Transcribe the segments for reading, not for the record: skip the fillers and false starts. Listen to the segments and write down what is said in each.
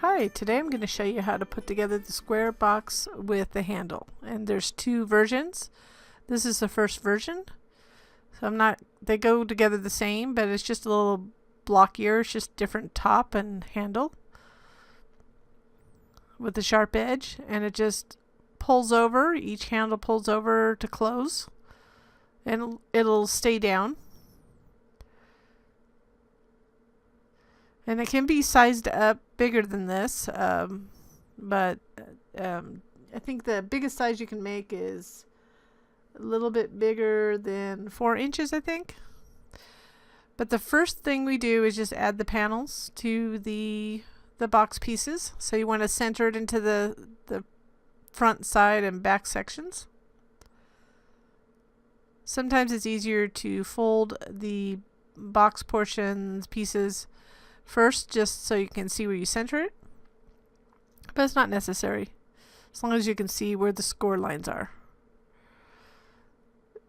Hi, today I'm going to show you how to put together the square box with the handle. And there's two versions. This is the first version. So they go together the same, but it's just a little blockier. It's just different top and handle with the sharp edge, and it just pulls over. Each handle pulls over to close, and it'll stay down. And it can be sized up bigger than this, but I think the biggest size you can make is a little bit bigger than 4 inches, I think. But the first thing we do is just add the panels to the box pieces. So you want to center it into the front, side, and back sections. Sometimes it's easier to fold the box portions pieces first, just so you can see where you center it, but it's not necessary as long as you can see where the score lines are.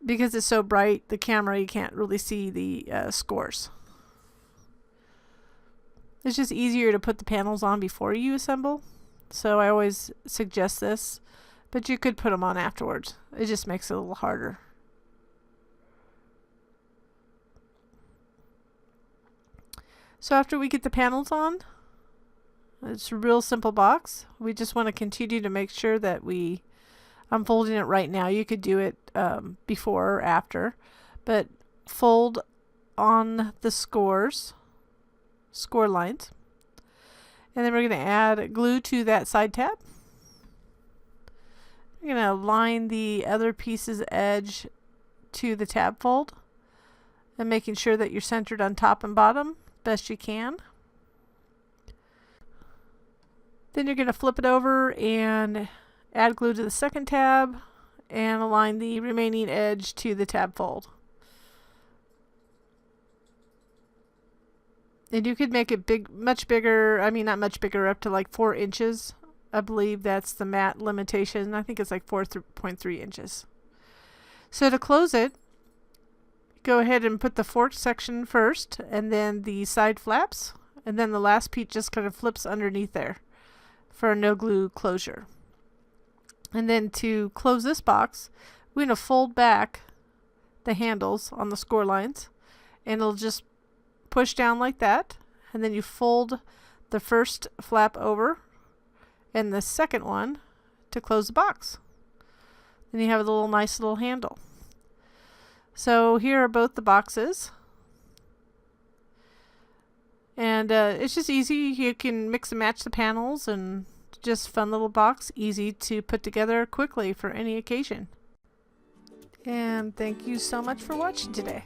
Because it's so bright, the camera, you can't really see the scores. It's just easier to put the panels on before you assemble, so I always suggest this, but you could put them on afterwards. It just makes it a little harder. So after we get the panels on, it's a real simple box. We just want to continue to make sure that I'm folding it right now. You could do it before or after, but fold on the score lines. And then we're going to add glue to that side tab. We're going to align the other piece's edge to the tab fold, and making sure that you're centered on top and bottom best you can. Then you're going to flip it over and add glue to the second tab and align the remaining edge to the tab fold. And you could make it much bigger. I mean, not much bigger, up to like 4 inches. I believe that's the mat limitation. I think it's like 4.3 inches. So to close it, go ahead and put the forked section first, and then the side flaps, and then the last piece just kind of flips underneath there for a no glue closure. And then to close this box, we're going to fold back the handles on the score lines, and it'll just push down like that, and then you fold the first flap over and the second one to close the box. Then you have a nice little handle. So here are both the boxes, and it's just easy. You can mix and match the panels, and just fun little box, easy to put together quickly for any occasion. And thank you so much for watching today.